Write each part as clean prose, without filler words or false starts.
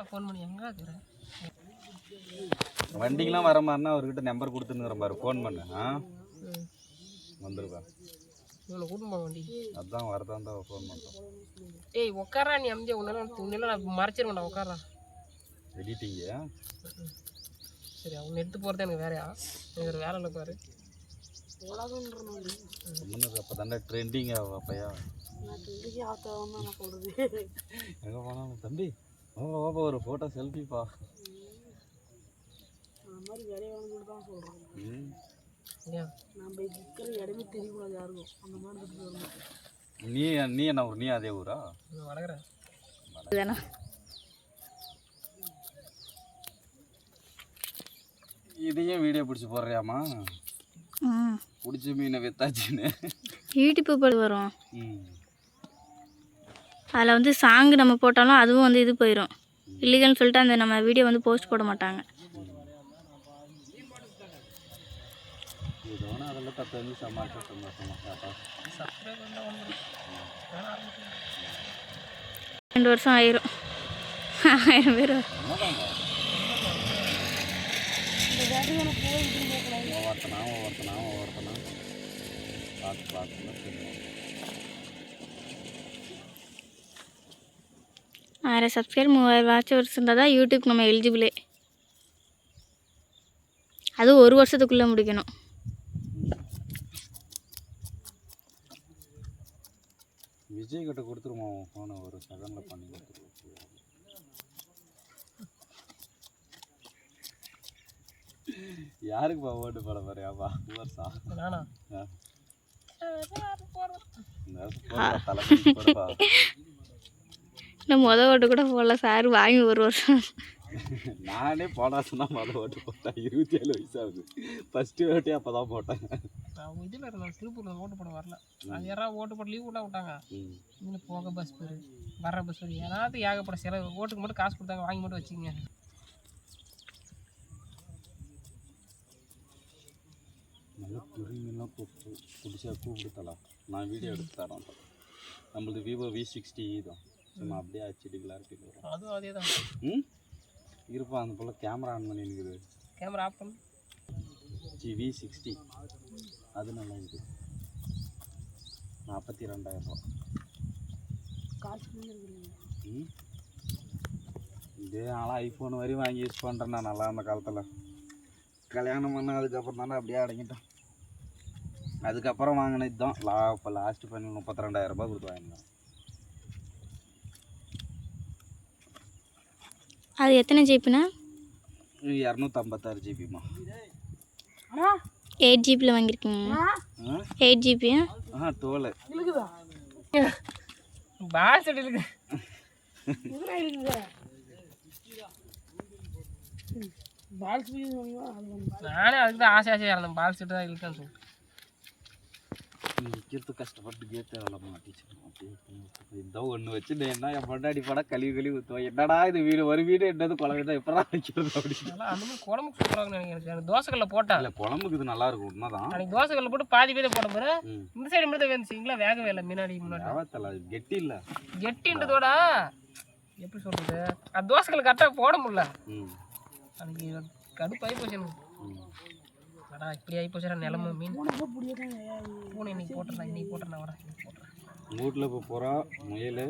Phone பண்ணி எங்கே இருக்கிறேன் வண்டிக்கெலாம் வர மாதிரினா அவர்கிட்ட நம்பர் கொடுத்துருங்கிற பாரு, ஃபோன் பண்ணு. வந்துருப்பா இவ்வளோ கூட்டம் போக வண்டி அதான் வரதான் தான் ஃபோன் பண்ணுறோம். ஏய் உட்காரா நீ அமைதியா உன்னால நான் மறைச்சிருவேன்டா உட்காரா. எடிட்டிங்கு சரி அவங்க எடுத்து போகிறது எனக்கு வேறையா, எனக்கு ஒரு வேலை இல்லை பாரு. அப்போ தாண்டா ட்ரெண்டிங் அப்பையா எங்கே போனாலும் தம்பி பாப்பா ஒரு ஃபோட்டோ செல்ஃபிப்பா. நீ என்ன ஊர்? நீ அதே ஊரா? வளர்க்குறேன். இதையும் வீடியோ பிடிச்சி போடுறியாமா? பிடிச்ச மீனை வித்தாச்சுன்னு யூடியூப் போட்டு வரும். அதில் வந்து சாங்கு நம்ம போட்டாலும் அதுவும் வந்து இது போயிடும், இல்லைன்னு சொல்லிட்டு அந்த நம்ம வீடியோ வந்து போஸ்ட் போட மாட்டாங்க. அதெல்லாம் தப்பு வந்து சமாளிக்க சந்தோஷமா 2 வருஷம் ஆயிரும். 1000 பேர் ஒவ்வொருத்தனா பார்த்து 1000 சப்ஸ்கிரைபர் 3000 வாட்ச் ஹவர்ஸ் இருந்தால் தான் யூடியூப் நம்ம எலிஜிபிளே. அது 1 வருஷத்துக்குள்ளே முடிக்கணும். விஜய் கிட்ட கொடுத்துருமா ஃபோனை, ஒரு செகண்டில் பண்ணி கொடுத்துருவோம். யாருக்குப்பா ஓட்டு போட போறியாப்பா? வருஷா இன்னும் ஓட்டு கூட போடல சார், வாங்கி 1 வருஷம். நானே போனாசுன்னா ஓட்டு போட்டேன். 27 வயசாகுது. ஃபஸ்ட்டு ஓட்டே அப்போ தான் போட்டேன். இதில் இருந்தாங்க திருப்பூரில் ஓட்டு போட வரல. அது யாராவது ஓட்டு போட்டு லீவ் விட்டாங்க. இதில் போக பஸ் பேர் வர்ற பஸ் பேர் யாராவது ஏகப்பட செலவு. ஓட்டுக்கு மட்டும் காசு கொடுத்தாங்க, வாங்கி மட்டும் வச்சுக்கோங்க. நல்லா துணியெல்லாம் பிடிச்சா கூப்பிடுத்தலாம். நான் வீடியோ எடுத்து தரேன். நம்மளது விவோ V60 தான். சும்மா அப்படியே ஹெச்டிக்கெலாம் இருக்குது. அதுவும் அதே தான். இருப்பா அந்த போல் கேமரா ஆன் பண்ணி இருக்குது. கேமரா ஆஃப் பண்ணு. V60 அது நல்லா இருக்குது. 42,000 ரூபா. இதே நாளாக ஐஃபோன் வரையும் வாங்கி யூஸ் பண்ணுறேன்னா நல்லா அந்த காலத்தில். கல்யாணம் பண்ண அதுக்கப்புறம் தானே அப்படியே அடங்கிட்டோம். அதுக்கப்புறம் வாங்கினது தான் இப்போ லாஸ்ட்டு பண்ணி 32,000 ரூபா கொடுத்து வாங்கினோம். அது எத்தனை ஜிபிண்ணா? 256 ஜிபிமா. 8 ஜிபியில் வாங்கியிருக்கீங்க? 8 ஜிபி? 12 பால் செட் இருக்கு. நானே அதுக்கு தான் ஆசையாக இருந்தேன். பால் செட்டு தான் இருக்குன்னு சொல்லிட்டு நிற்கிறது கஷ்டப்பட்டு கேட்டு அதெல்லாம் மாட்டிச்சு. இந்த ஒன்று வச்சு என்ன என் பொண்டாடி படம் கழுவி ஊற்றுவேன். என்னடா இது வீடு ஒரு வீடு என்னது குழம்பு எப்படா வைக்கிறது அப்படின்னு. அந்த மாதிரி குழம்புக்கு சூப்பராக எனக்கு தோசைகளில் போட்டேன். இல்லை குழம்புக்கு இது நல்லா இருக்கும். உண்மைதான். அன்றைக்கி தோசைகளில் போட்டு பாதி பேரை போட போகிற இந்த சைடு மட்டும் வேணுச்சிங்களா? வேகவே இல்லை. முன்னாடி கெட்டி இல்லை. கெட்டின்றதோட எப்படி சொல்கிறது, அந்த தோசைகளை கரெக்டாக போட முடியல. அன்றைக்கி கடுப்பாகி போச்சு எனக்கு. அடா இப்படி ஆகி போச்சுடா நிலமை. மீன் பூனை இன்னைக்கு போட்டுறேன் வரேன். வீட்டில் இப்போ புறா முயல்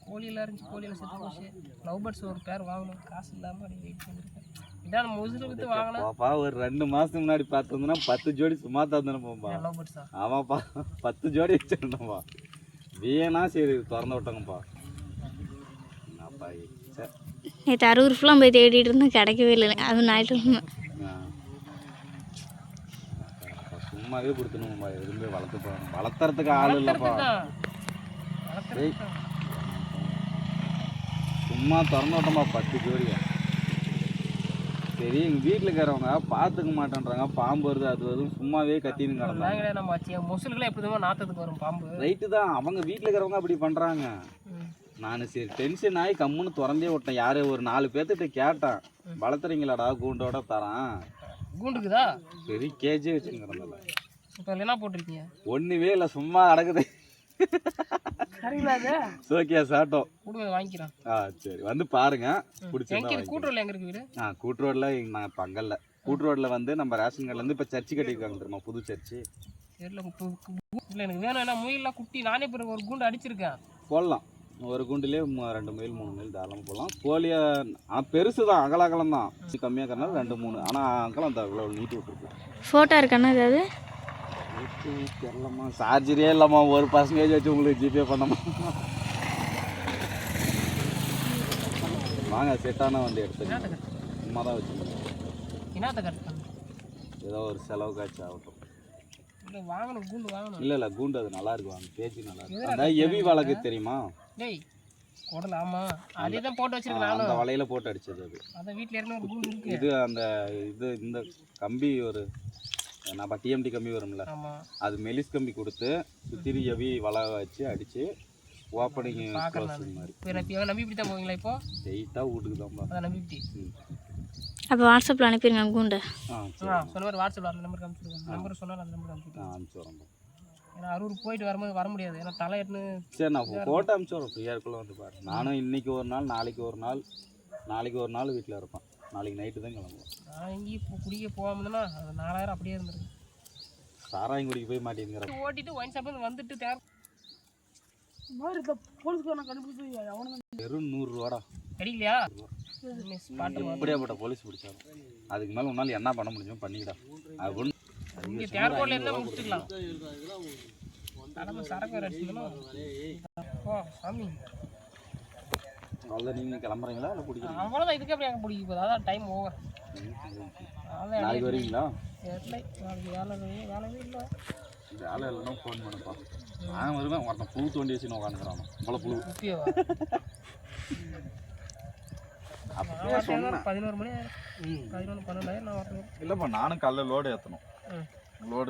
கோழியெல்லாம் இருந்துச்சு. கோழியில் செத்து போச்சு. லவ் பேர்ட்ஸ் ஒரு பேர் வாங்கணும். காசு இல்லாமல் அப்படி வெயிட் பண்ணியிருக்கேன். இதான் நம்ம உசுறு விற்று வாங்கினேன். பாப்பா ஒரு 2 மாதத்துக்கு முன்னாடி பார்த்துருந்தோன்னா 10 ஜோடி சும்மா தந்துடும் போப்பா. லவ் பேர்ட்ஸா? ஆமாப்பா 10 ஜோடி வச்சுருந்தோம்ப்பா. வேணா சரி திறந்து விட்டாங்கப்பா. என்னப்பா சரி நேற்று அரூர் ஃபுல்லாக போய் தேடிட்டு இருந்தோம், கிடைக்கவே இல்லை. அது ஞாயிற்றுக்கிழமை சும்மாவே கொடுத்துணும்பா. எதுவுமே வளர்த்துறதுக்கு ஆள் இல்லைப்பா. சும்மா திறந்து விட்டோம்ப்பா 10 ஜோடியா. சரி எங்கள் வீட்டில் இருக்கிறவங்க பார்த்துக்க மாட்டேன்றாங்க. பாம்பு வருது அது வருது சும்மாவே கத்தின்னு கிடந்தாங்க. நம்ம முசலுக்குலாம் எப்படி நாற்றத்துக்கு வரும் பாம்பு. ரைட்டு தான், அவங்க வீட்டில் இருக்கிறவங்க அப்படி பண்ணுறாங்க. நான் சரி டென்ஷன் ஆகி கம்முன்னு திறந்தே விட்டேன். யார் ஒரு 4 பேர்த்திட்ட கேட்டேன், வளர்த்துறீங்களாடா கூண்டோட தரேன். கூண்டுக்குதா? சரி கேஜி வச்சுங்கிறதில்ல. இப்போ என்ன போட்டிருக்கீங்க? ஒன்றுமே இல்லை சும்மா அடக்குது. ஓகே சாட்டோம். கொடுங்க வாங்கிக்கிறேன். சரி வந்து பாருங்க பிடிச்சிருந்தா எங்க இருக்கு? கூட்டு ரோட்ல எங்க இருக்கு வீடு? கூட்டு ரோட்ல நான் இப்போ அங்கல்ல. கூட்டு ரோட்ல வந்து நம்ம ரேஷன் கார்டுலேருந்து இப்போ சர்ச்சு கட்டியிருக்காங்க தெரியுமா, புது சர்ச்சு. தெரியல இல்லை எனக்கு வேணும். ஏன்னா முயல்லாம் குட்டி நானே பிறகு ஒரு குண்டு அடிச்சிருக்கேன். போடலாம், ஒரு குண்டுலேயே 2 மைல் 3 மைல் தாராளமாக போடலாம். கோழியை பெருசு தான், அகலம் தான், கம்மியாக இருக்கிறனால 2 3. ஆனால் அங்கெல்லாம் அந்த இவ்வளோ நீட்டி விட்டுருக்கு. ஃபோட்டோ இருக்காண்ணா ஏதாவது? தெரியலம்மா, சார்ஜரியே இல்லைம்மா, 1% வச்சு உங்களுக்கு ஜிபே பண்ணமா. வாங்க செட்டான வண்டி எடுத்துக்கலாம். சும்மா தான் வச்சுக்கோங்க. என்னத்தை கட் பண்ணு? ஏதோ ஒரு செலவுக்காச்சும் ஆகட்டும். இல்லை வாங்கணும், கூண்டு வாங்கணும். இல்லை கூண்டு அது நல்லா இருக்கு, வாங்க பேச்சு நல்லா இருக்கு. அதான் எவி வழக்கு தெரியுமா? டேய் குடல். ஆமாம் அதே தான் போட்டு வச்சிருக்கேன். அந்த வலையில போட்டு அடிச்சது அது. அதான் வீட்டில் ஏற்கனவே ஒரு கூண்டு இருக்கு. இது அந்த இந்த கம்பி ஒரு நம்ம டிஎம்டி கம்பி வரும்ல, அது மெலிஸ் கம்பி கொடுத்து சுற்றி எவி வலை வச்சு அடிச்சு ஓப்பனிங் மாதிரி. நம்பி இப்படி தான் போவீங்களா? இப்போ ஸ்ட்ரெயிட்டாக வீட்டுக்கு தான். அதான் நம்பி இப்படி. அப்போ வாட்ஸ்அப்பில் அனுப்பிடுங்க கூண்டை. சொன்ன மாதிரி வாட்ஸ்அப்பில் அந்த நம்பருக்கு அனுப்பிச்சுடுங்க. நம்பர் சொன்னால் அந்த நம்பருக்கு அனுப்பிச்சுடுறோம். ஏன்னா அரூருக்கு போயிட்டு வரும்போது வர முடியாது, ஏன்னா தலை எட்டுன்னு. சரி நான் ஃபோட்டோ அனுப்பிச்சுடுறேன், ஃப்ரீயாக இருக்குள்ள வந்து பாரு. நானும் இன்னைக்கு ஒரு நாள், நாளைக்கு ஒரு நாள் வீட்டில் இருப்பேன். நாளைக்கு நைட்டு தான் கிளம்புவோம். நான் எங்கேயும் இப்போ குடிக்க போகாமதுன்னா அது 4000 அப்படியே இருந்துருக்கு. சாராயம் குடிக்க போய் மாட்டேங்கிறேன். ஓட்டிட்டு ஒயின் ஷாப் வந்துட்டு வெறும் 100 ரூபாடா கிடைக்கலையா? எப்படியாப்பட்ட போலீஸ் பிடிச்சாலும் அதுக்கு மேலே உன்னால் என்ன பண்ண முடியுமோ பண்ணிக்கிடா. அது இங்கே தேர்கோட்டில் இருந்தால் முடிச்சுக்கலாம். சரக்கு வேறு அடிச்சுக்கணும். ஓ சாமி, அவ்வளோ நீங்கள் கிளம்புறீங்களா இல்லை பிடிக்கிறீங்க? அவ்வளோதான். இதுக்கு எப்படி அங்கே பிடிக்க போகுது? அதான் டைம் ஓவர். நாளைக்கு வருவீங்களா? நாளைக்கு வேலையே இல்லை. வேலை இல்லைன்னா ஃபோன் பண்ணப்பா. நான் வருவேன். ஒருத்தன் புழு தோண்டி வச்சுன்னு உட்காந்துக்கிறான். அவ்வளோ புழு. அப்படியே 11 மணி 11 12 நான் வரணும். இல்லைப்பா, நானும் காலைல லோடு ஏற்றணும். லோடு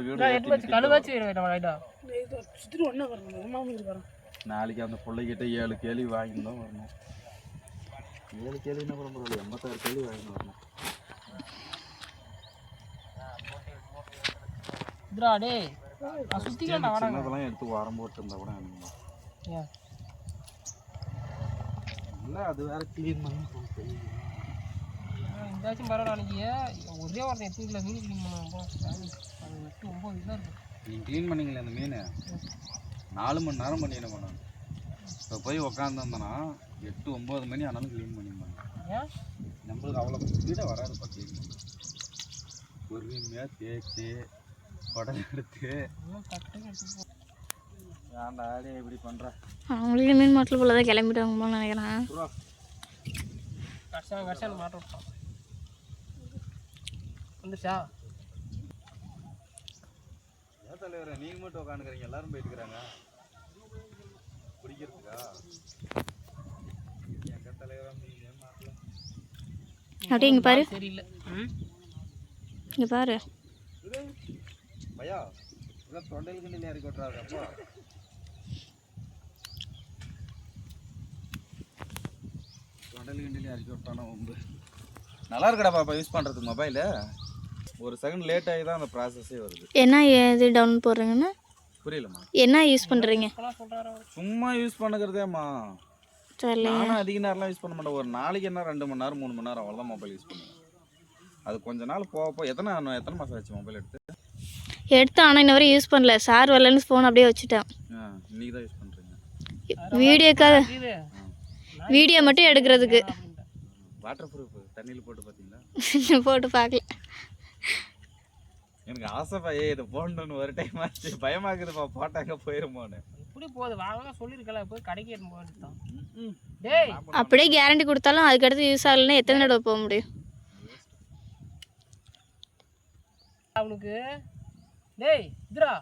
நாளைக்கு அந்த பிள்ளைகிட்ட 7 கேள்வி வாங்கிட்டு தான் வரணும். 7 கேள்வின்னா கூட பரவாயில்ல, 86 கேள்வி வாங்கிட்டு வரணும். சின்னதெல்லாம் எடுத்து வாரம் போட்டு இருந்தா கூட இல்லை, அது வேற கிளீன் பண்ணி இந்தாச்சும் பரவாயில்ல. அன்றைக்கி ஒரே ஒருத்தன் எத்தனை கிலோ மீன் க்ளீன் பண்ணுவோம். அது 8-9 கிலோ இருக்கும். நீங்கள் க்ளீன் பண்ணிங்களே அந்த மீன் 4 மணி நேரம் பண்ணி என்ன பண்ணணும். இப்போ போய் உக்காந்துருந்தோன்னா 8-9 மணி ஆனாலும் க்ளீன் பண்ணிருந்தாங்க. ஏன் நம்மளுக்கு அவ்வளோ ஸ்பீடாக வராது. பார்த்தீங்கன்னா பொறுமையாக தேய்ச்சி குடல் எடுத்து ஏன்டா ஆடி இப்படி பண்ணுறேன். அவங்களுக்கு மீன் மாட்டில் போல தான் கிளம்பிட்டாங்க நினைக்கிறேன். கடைசியாக மாட்ட விட்டோம். வந்துச்சா? ஏன் தலைவரை நீங்கள் மட்டும் உட்காந்துக்கிறீங்க, எல்லாரும் போயிட்டுக்கிறாங்க பிடிக்கிறதுக்கா? எங்க தலைவரா நீங்கள் மாட்டல அப்படியே இங்கே பாரு. சரியில்லை. இங்கே பாரு பையா, இதான் தொண்டையில் கிண்டியில் இறக்கி விட்றாரு. அப்பா தொண்டையில் கிண்டியில் இறக்கி விட்டானா ரொம்ப நல்லா இருக்கடா பாப்பா. யூஸ் பண்ணுறதுக்கு மொபைலு ஒரு செகண்ட் லேட் ஆகி தான் அந்த ப்ராசஸே வருது. என்ன இது டவுன் போடுறீங்கன்னா? புரியலம்மா. என்ன யூஸ் பண்ணுறீங்க? சும்மா யூஸ் பண்ணுறதேம்மா. நானும் அதிக நேரம்லாம் யூஸ் பண்ண மாட்டேன். ஒரு நாளைக்கு என்ன 2 மணி நேரம் 3 மணி நேரம் அவ்வளோதான் மொபைல் யூஸ் பண்ணுவேன். அது கொஞ்ச நாள் போக எத்தனை மாதம் ஆச்சு மொபைல் எடுத்து? ஆனால் இன்ன வரை யூஸ் பண்ணல. சார் வரலன்னு ஃபோன் அப்படியே வச்சுட்டேன். இன்னைக்கு தான் யூஸ் பண்ணுறீங்க? வீடியோக்காக, வீடியோ மட்டும் எடுக்கிறதுக்கு. வாட்டர் ப்ரூஃப் தண்ணியில் போட்டு பார்த்தீங்களா? போட்டு பார்க்கல. எனக்கு ஆசைப்பா, இதை போடணுன்னு ஒரு டைம் ஆச்சு. பயமாக்குதுப்பா, போட்டாங்க போயிருமோன்னு. இப்படி போகுது வாங்க சொல்லியிருக்கல, போய் கடைக்கு எடுத்து போயிட்டான். அப்படியே கேரண்டி கொடுத்தாலும் அதுக்கடுத்து யூஸ் ஆகலைன்னா எத்தனை தடவை போக முடியும்? அவனுக்கு டேய் இதுரா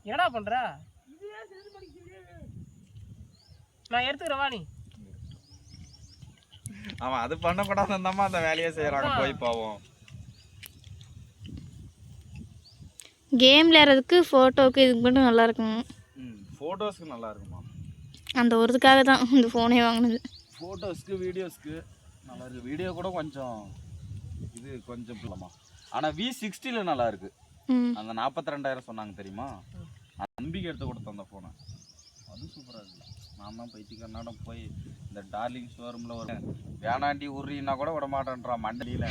என்னடா பண்ற? நான் எடுத்துக்கிறேன் வா. நீ ஆமாம், அது பண்ணக்கூடாது இருந்தாமா அந்த வேலையை செய்கிறாங்க. போய் போவோம். கேம் விளையாடுறதுக்கு ஃபோட்டோவுக்கு இதுக்கு மட்டும் நல்லா இருக்குங்க. ஃபோட்டோஸ்க்கு நல்லா இருக்குமா? அந்த ஒருதுக்காக தான் இந்த ஃபோனே வாங்கினது. ஃபோட்டோஸ்க்கு வீடியோஸ்க்கு நல்லா இருக்குது. வீடியோ கூட கொஞ்சம் இது கொஞ்சம் இல்லைம்மா. ஆனால் V60 நல்லா இருக்குது. அந்த 42,000 சொன்னாங்க தெரியுமா? நம்பிக்கை எடுத்து கொடுத்தோம் அந்த ஃபோனை. அது சூப்பராக இருக்குது. நான் தான் பைத்தியக்காரனாடம் போய் இந்த டார்லிங் ஷோரூமில் ஒரு வேணாண்டி உரின்னா கூட விட மாட்டேன்றான் மண்டலியில்.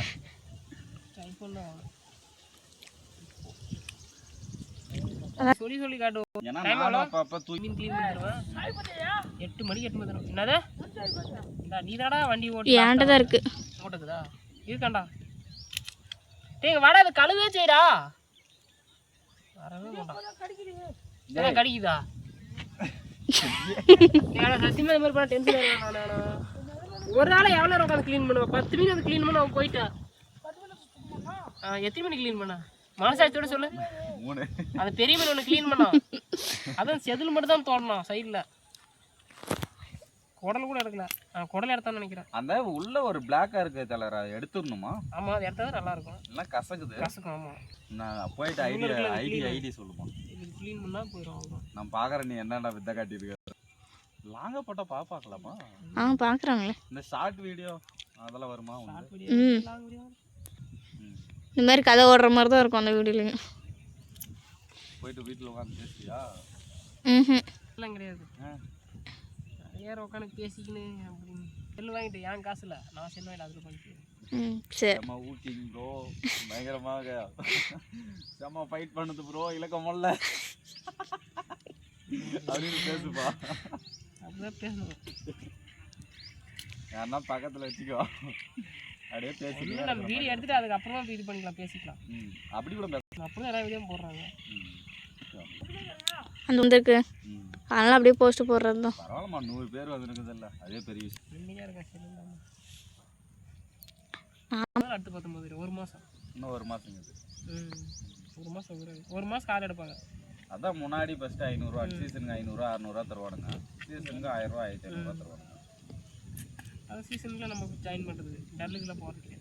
சொல்லி சொல்லி காட்டுவோம். ஏன்னா Time நானும் எவ்வளோ? அப்பப்போ தூக்கி மீன் க்ளீன் பண்ணிடுவேன். 8 மணிக்கு 8 மணி என்னது நீ தாடா வண்டி ஏன்ட்ட தான் இருக்கு. ஓட்டுக்குதா இருக்காண்டா. டேய் வாடா இது கழுவே செய்டா. வரவே மாட்டான். கடிக்குதா? ஏடா சத்தியமா இந்த மாதிரி பண்ண டென்ஷன் ஆயிடுவேன் நானு. ஒரு நாள் எவ்வளோ நேரம் உட்காந்து க்ளீன் பண்ணுவேன்? 10 மணி அது க்ளீன் பண்ண அவன் போயிட்டேன். எத்தனை மணிக்கு க்ளீன் பண்ண? மனசாட்சியோட சொல்லு. 3 அந்த பெரிய மீன் ஒன்று க்ளீன் பண்ணோம். அதான் செதில் மட்டும் தான் தோடணும் சைடில். குடல் கூட எடுக்கல. குடல் எடுத்தான்னு நினைக்கிறேன். அந்த உள்ள ஒரு பிளாக்காக இருக்குது தலைவர், அதை எடுத்துடணுமா? ஆமாம் அது எடுத்தா தான் நல்லாயிருக்கும். எல்லாம் கசக்குது. கசக்கும். ஆமாம் நான் போயிட்டு ஐடி சொல்லுமா? இது க்ளீன் பண்ணால் போயிடும். அவ்வளோ நான் பார்க்குறேன் நீ என்னடா வித்த காட்டியிருக்க. லாங்காக போட்டால் பார்க்கலாமா? பார்க்குறாங்களே. இந்த ஷார்ட் வீடியோ அதெல்லாம் வருமா? இந்த மாதிரி கதை ஓடுற மாதிரி தான் இருக்கும் அந்த வீடியோலையும். போயிட்டு வீட்டில் உட்காந்து பேசியா? எல்லாம் கிடையாது. நிறைய உட்காந்து பேசிக்கின்னு அப்படின்னு செல்லு வாங்கிட்டு என் காசுல நான் செல்லு வாங்கிட்டு அதில் பண்ணிட்டு சரி. செம்ம ஊட்டிங் ப்ரோ, பயங்கரமாக செம்ம ஃபைட் பண்ணுது ப்ரோ, இலக்க முடியல அப்படின்னு பேசுப்பா. அப்படிதான் பேசணும். யாருன்னா பக்கத்தில் வச்சுக்கோ, அப்படியே பேசிக்கலாம். நம்ம வீடியோ எடுத்துட்டு அதுக்கப்புறமா இது பண்ணிக்கலாம், பேசிக்கலாம். அப்படி கூட பேசலாம். அப்படிதான் எல்லா வீடியோ போடுறாங்க. அந்த வந்துருக்கு அதனால அப்படியே போஸ்ட் போடுறது தான். பரவாயில்லம்மா, 100 பேர் வந்துருக்குது இல்லை, அதே பெரிய விஷயம். நிம்மதியாக இருக்கா சரி இல்லாமல் அடுத்து 19 1 மாதம். இன்னும் 1 மாதம் இது. 1 மாதம் 1 மாதம் கால் எடுப்பாங்க. அதான் முன்னாடி ஃபஸ்ட்டு 500 சீசனுக்கு 500 600 தருவானுங்க, சீசனுக்கு 1000 1500 தருவானுங்க. அது சீசனுக்குள்ள நம்ம ஜாயின் பண்ணுறது டல்லுக்குள்ளே போகிறதுக்கு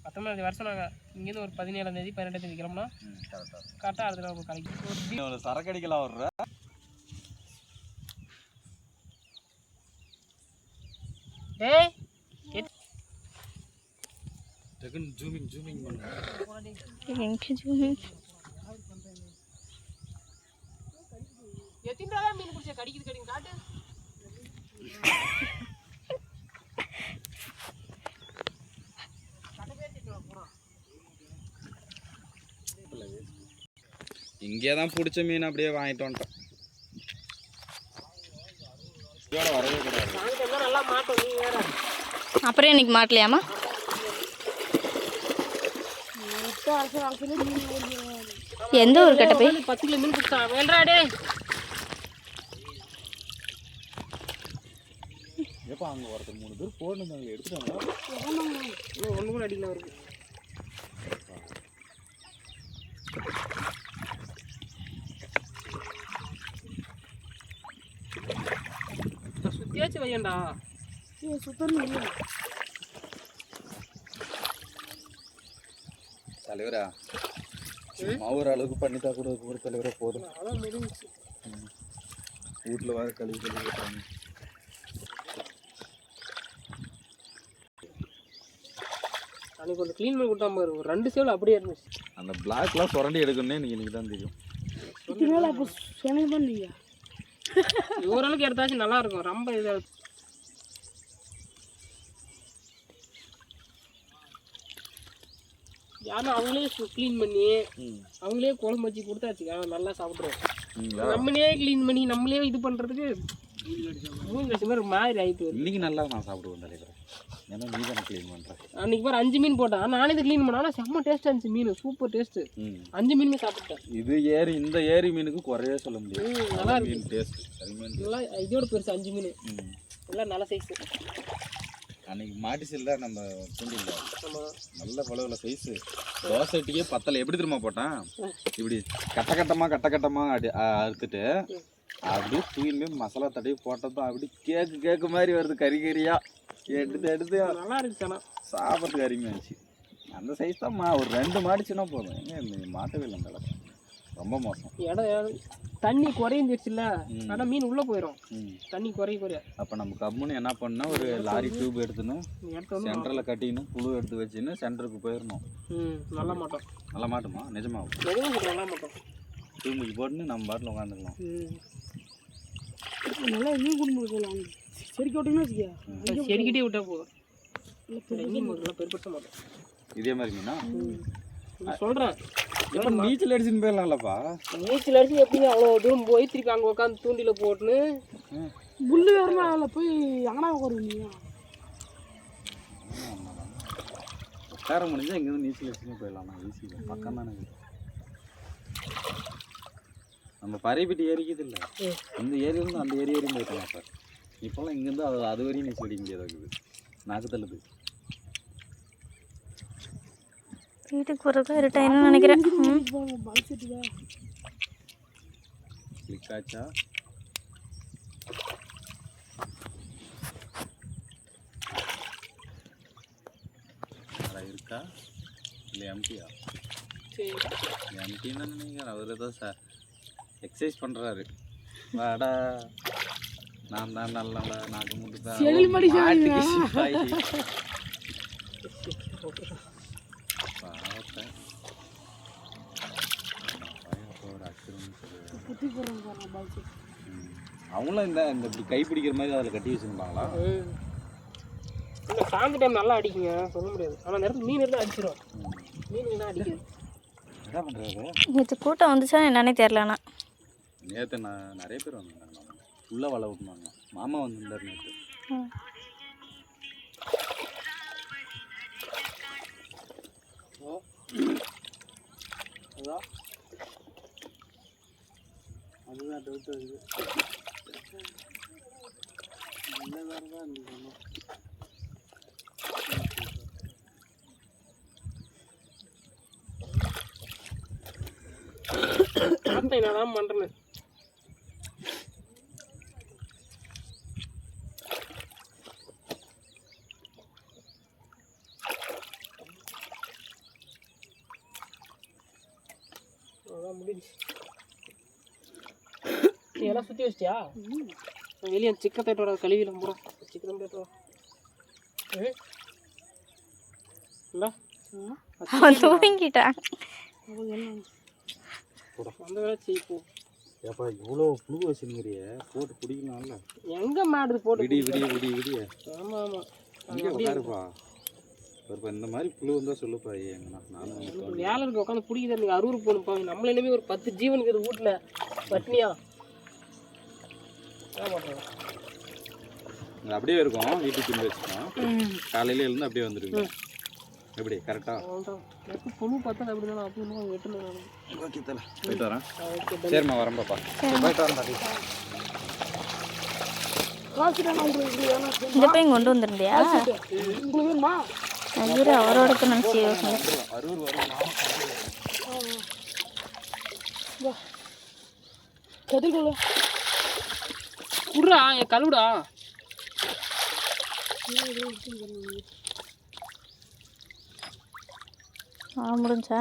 19 வருஷம் நாங்கள் இங்கேருந்து ஒரு 17ஆம் தேதி 18ஆம் தேதி கிளம்புனா கரெக்டாக அடுத்த நாள் கடைக்கு ஒரு சரக்கு அடிக்கலாம் வர்ற. ஏய் ஜூமிங் பண்ணு. எத்தனை நாளா மீன் பிடிச்ச கடிக்குது காட்டு. இங்கே தான் பிடிச்ச மீன் அப்படியே வாங்கிட்டு வந்துட்டோம். இதோட வரவே கூடாது. நல்லா மாட்டோம். நீ வேற அப்புறம் இன்னைக்கு மாட்டலையாமா? எந்த ஒரு கட்ட போய் 10 கிலோ மீன் பிடிச்சா வேண்டாடே. எப்போ அங்கே ஒருத்தர் 3 பேர் போடணும், அங்கே எடுத்துட்டாங்க. ஒன்று கூட அடிக்கல அவருக்கு. சுத்தியாச்சு வையண்டா. சுத்தம் இல்லை தலைவரா, ஒரு அளவுக்கு பண்ணிட்டா கூட ஒரு தலைவராக போதும். அதான் முடிஞ்சிச்சு. வீட்டில் வர கழுவி விட்டாங்க. அன்னைக்கு ஒரு க்ளீன் பண்ணி கொடுத்தா பாரு, ஒரு 2 சேவல் அப்படியே இருந்துச்சு. அந்த பிளாக்லாம் சுரண்டி எடுக்கணும்னே எனக்கு இன்னைக்கு தான் தெரியும். ஓரளவுக்கு எடுத்தாச்சும் நல்லா இருக்கும். ரொம்ப இதாக யாரும் அவங்களே க்ளீன் பண்ணி அவங்களே குழம்பு வச்சு கொடுத்தாச்சுக்கா நல்லா சாப்பிட்ருவோம். நம்மளே க்ளீன் பண்ணி நம்மளே இது பண்ணுறதுக்கு மாதிரி மாதிரி ஆகிட்டு. இன்னைக்கு நல்லா நான் சாப்பிடுவேன் தலைவர், ஏன்னா நீ தான் க்ளீன் பண்ணுறேன். அன்னைக்கு பாரு 5 மீன் போட்டேன், நானே இது க்ளீன் பண்ணேன். ஆனால் செம்ம டேஸ்ட்டாக இருந்துச்சு மீன், சூப்பர் டேஸ்ட்டு. 5 மீனுமே சாப்பிட்டேன். இது இந்த ஏரி மீனுக்கு குறைய சொல்ல முடியாது. நல்லா இருக்கு மீன் டேஸ்ட். சரி மீன் நல்லா இதோட பெருசு 5 மீன் எல்லாம் நல்ல சைஸு. அன்னைக்கு மாட்டிசில்ல நம்ம தூண்டில்ல நல்ல பழவில் சைஸு. தோசைட்டியே பத்தலை. எப்படி திரும்ப போட்டேன், இப்படி கட்டமாக அறுத்துட்டு அப்படியே தூக்கின்னு போய் மசாலா தடவி போட்டதும் அப்படி கேக்கு மாதிரி வருது, கறியா எடுத்து நல்லா இருக்கு. ஆனால் சாப்பிட்றதுக்கு அருமையாக இருந்துச்சு. அந்த சைஸ் தான் ஒரு 2 மாடிச்சுன்னா போதும். எங்கே மாட்டவே இல்லை அந்த அளவுக்கு, ரொம்ப மோசம். இடம் தண்ணி குறைஞ்சிருச்சுல்ல, ஆனால் மீன் உள்ளே போயிடும். தண்ணி குறைய அப்போ நம்ம கம்முன்னு என்ன பண்ணால் ஒரு லாரி டியூப் எடுத்துன்னு சென்டரில் கட்டின்னு புழு எடுத்து வச்சுன்னு சென்டருக்கு போயிடணும். நல்லா மாட்டோம். நல்லா மாட்டுமா? நிஜமாகும். நல்லா மாட்டோம். டியூபுக்கு போட்டுன்னு நம்ம பாட்டில் உட்காந்துக்கலாம். நல்லா எங்கேயும் கொண்டு போகலாம். செடிக்க விட்டீங்கன்னா வச்சுக்க. செடிக்கிட்டே விட்டா போதும். எங்கேயும் நல்லா பெருப்படுத்த மாட்டோம். இதே மாதிரி மீனா நான் சொல்கிறேன், எப்போ நீச்சல் அடிச்சுன்னு போயிடலாம்லப்பா. நீச்சல் அடிச்சு எப்படிங்க அவ்வளோ தூரம் போய் திருப்பி அங்கே உட்காந்து தூண்டியில் போட்டுன்னு புல்லு வேறமா அதில் போய் அங்கனா உட்காருவீங்க. உட்கார முடிஞ்சா இங்கேருந்து நீச்சல் அடிச்சுன்னு போயிடலாம்ண்ணா. ஈஸி தான், பக்கம் தானே. நம்ம பறையப்பட்டி ஏரிக்குது இல்லை, இந்த ஏரியிலேருந்து அந்த ஏரி வரையும் போயிட்டலாம் சார். இப்போல்லாம் இங்கேருந்து அது வரையும் நீச்சல் அடிக்க முடியாது இருக்குது, நாக்கு தள்ளுது. வீட்டுக்கு போகிறதுக்கு இருட்டாயின்னு நினைக்கிறேன். கிளிக் ஆச்சா? இருக்கா இல்லை எம்டியா? எம்டின்னு தான் நினைக்கிறேன். அவர் ஏதோ சார் எக்ஸசைஸ் பண்ணுறாரு. வாடா நான் தான் நல்லடா நாக்கு முட்டுதான் மாட்டுக்கு சிப்பாயி. பார்த்தேன் ஒரு அச்சுறுன்னு சொல்லுவேன். அவங்களும் இந்த இப்படி கை பிடிக்கிற மாதிரி அதில் கட்டி வச்சுருப்பாங்களா? இல்லை சாயந்த டைம் நல்லா அடிக்குங்க, சொல்ல முடியாது. ஆனால் அந்த இடத்துல மீன் இருந்தால் அடிச்சிடும். மீன் தான் அடிக்குது. என்ன பண்ணுறது? நேற்று கூட்டம் வந்துச்சா என்னன்னே தெரிலண்ணா. நேற்று நான் நிறைய பேர் வந்திருந்தாங்க. ஃபுல்லாக வலை விட்டுனாங்க. மாமா வந்திருந்தார் நேற்று. அதுதான் டவுட் வருது. நல்ல வேறு தான் இருந்துக்கணும். என்னதான் பண்ணுறேன்னு அதான் முடிஞ்சிச்சு. நீ எல்லாம் சுற்றி வச்சிட்டியா? வெளியே சிக்கன் தேட்டோட கழுவிலாம் பூரா சிக்கன் தேட்டோ அவன் தூங்கிட்டான். அந்த வேலை செய்ப்போ. ஏப்பா இவ்வளோ புழு வச்சுருங்கிறிய போட்டு பிடிக்கலாம்ல. எங்கே மாடுது போட்டு விடிய ஆமாம் ஆமாம் இங்கே உட்காருப்பா. ஒருப்பா இந்த மாதிரி புழு வந்தால் சொல்லுப்பா. ஏங்கண்ணா நானும் வேலை இருக்க உட்காந்து பிடிக்குது. எனக்கு அரூருக்கு போகணுப்பா. நம்மள இனிமேல் ஒரு 10 ஜீவனுக்கு இது வீட்டில் பட்னியா என்ன பண்ணுறோம்? அப்படியே இருக்கும். வீட்டுக்கு தின்னு வச்சுக்கோம். காலையில இருந்து அப்படியே வந்துடுவீங்க. எப்படி கரெக்டாக? எனக்கு புழு பார்த்தா அப்படி தான் அப்படி ஒன்றும் வெட்டணும். ஓகே தலை போயிட்டு வரேன். சரிம்மா வரேன் பாப்பா. போயிட்டு வரேன் பாட்டி. இந்த பையன் கொண்டு வந்துருந்தியா? உங்களுக்கு வேணுமா? அது அவரோட நினச்சி அரூர் வரும். கதிர்கோல குடுறா என் கழுவுடா. முடிஞ்சா?